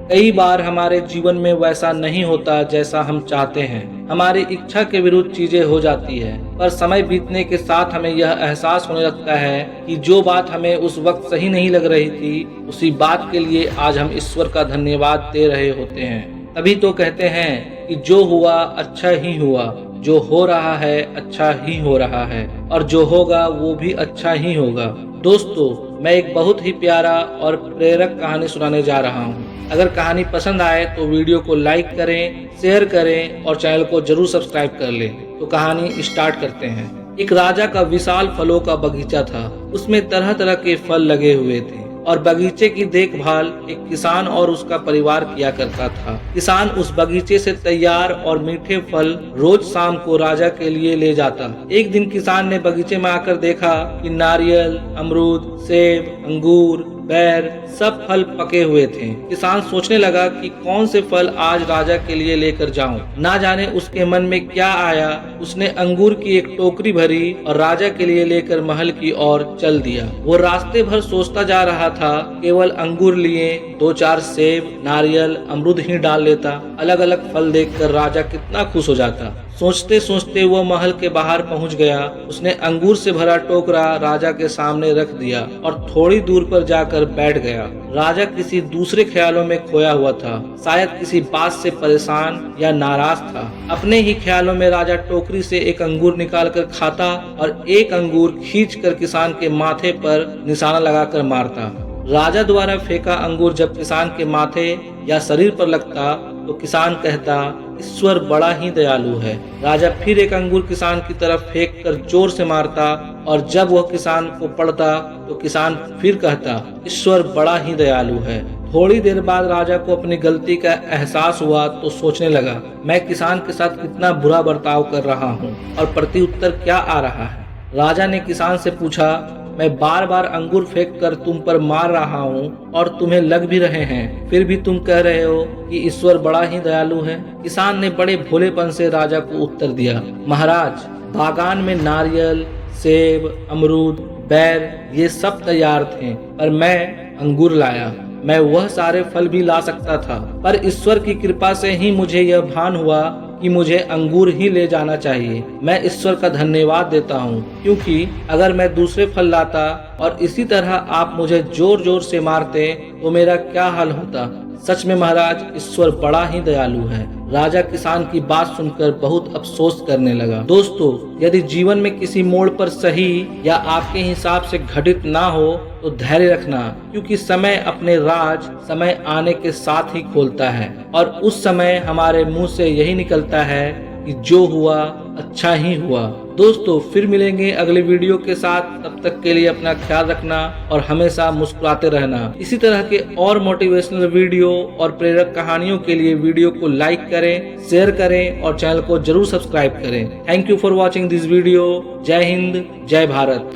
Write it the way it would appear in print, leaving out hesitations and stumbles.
कई बार हमारे जीवन में वैसा नहीं होता जैसा हम चाहते हैं, हमारी इच्छा के विरुद्ध चीजें हो जाती है। पर समय बीतने के साथ हमें यह एहसास होने लगता है कि जो बात हमें उस वक्त सही नहीं लग रही थी, उसी बात के लिए आज हम ईश्वर का धन्यवाद दे रहे होते हैं। तभी तो कहते हैं कि जो हुआ अच्छा ही हुआ, जो हो रहा है अच्छा ही हो रहा है, और जो होगा वो भी अच्छा ही होगा। दोस्तों, मैं एक बहुत ही प्यारा और प्रेरक कहानी सुनाने जा रहा हूँ। अगर कहानी पसंद आए तो वीडियो को लाइक करें, शेयर करें और चैनल को जरूर सब्सक्राइब कर लें। तो कहानी स्टार्ट करते हैं। एक राजा का विशाल फलों का बगीचा था। उसमें तरह तरह के फल लगे हुए थे और बगीचे की देखभाल एक किसान और उसका परिवार किया करता था। किसान उस बगीचे से तैयार और मीठे फल रोज शाम को राजा के लिए ले जाता। एक दिन किसान ने बगीचे में आकर देखा कि नारियल, अमरूद, सेब, अंगूर, बैर सब फल पके हुए थे। किसान सोचने लगा कि कौन से फल आज राजा के लिए लेकर जाऊं। ना जाने उसके मन में क्या आया, उसने अंगूर की एक टोकरी भरी और राजा के लिए लेकर महल की ओर चल दिया। वो रास्ते भर सोचता जा रहा था, केवल अंगूर लिए 2-4 सेब, नारियल, अमरूद ही डाल लेता। अलग अलग फल देखकर राजा कितना खुश हो जाता। सोचते सोचते वो महल के बाहर पहुंच गया। उसने अंगूर से भरा टोकरा राजा के सामने रख दिया और थोड़ी दूर पर जाकर बैठ गया। राजा किसी दूसरे ख्यालों में खोया हुआ था, शायद किसी बात से परेशान या नाराज था। अपने ही ख्यालों में राजा टोकरी से एक अंगूर निकालकर खाता और एक अंगूर खींचकर किसान के माथे पर निशाना लगाकर मारता। राजा द्वारा फेंका अंगूर जब किसान के माथे या शरीर पर लगता तो किसान कहता, ईश्वर बड़ा ही दयालु है। राजा फिर एक अंगूर किसान की तरफ फेंक कर जोर से मारता और जब वह किसान को पड़ता तो किसान फिर कहता, ईश्वर बड़ा ही दयालु है। थोड़ी देर बाद राजा को अपनी गलती का एहसास हुआ तो सोचने लगा, मैं किसान के साथ कितना बुरा बर्ताव कर रहा हूँ और प्रत्युत्तर क्या आ रहा है। राजा ने किसान से पूछा, मैं बार बार अंगूर फेंक कर तुम पर मार रहा हूँ और तुम्हें लग भी रहे हैं, फिर भी तुम कह रहे हो कि ईश्वर बड़ा ही दयालु है। किसान ने बड़े भोलेपन से राजा को उत्तर दिया, महाराज, बागान में नारियल, सेब, अमरूद, बैर ये सब तैयार थे, पर मैं अंगूर लाया। मैं वह सारे फल भी ला सकता था, पर ईश्वर की कृपा से ही मुझे यह भान हुआ कि मुझे अंगूर ही ले जाना चाहिए। मैं ईश्वर का धन्यवाद देता हूँ, क्योंकि अगर मैं दूसरे फल लाता और इसी तरह आप मुझे जोर जोर से मारते तो मेरा क्या हाल होता। सच में महाराज, ईश्वर बड़ा ही दयालु है। राजा किसान की बात सुनकर बहुत अफसोस करने लगा। दोस्तों, यदि जीवन में किसी मोड़ पर सही या आपके हिसाब से घटित ना हो तो धैर्य रखना, क्योंकि समय अपने राज समय आने के साथ ही खोलता है और उस समय हमारे मुंह से यही निकलता है कि जो हुआ अच्छा ही हुआ। दोस्तों, फिर मिलेंगे अगले वीडियो के साथ। तब तक के लिए अपना ख्याल रखना और हमेशा मुस्कुराते रहना। इसी तरह के और मोटिवेशनल वीडियो और प्रेरक कहानियों के लिए वीडियो को लाइक करें, शेयर करें और चैनल को जरूर सब्सक्राइब करें। Thank you for watching this video. जय हिंद, जय भारत।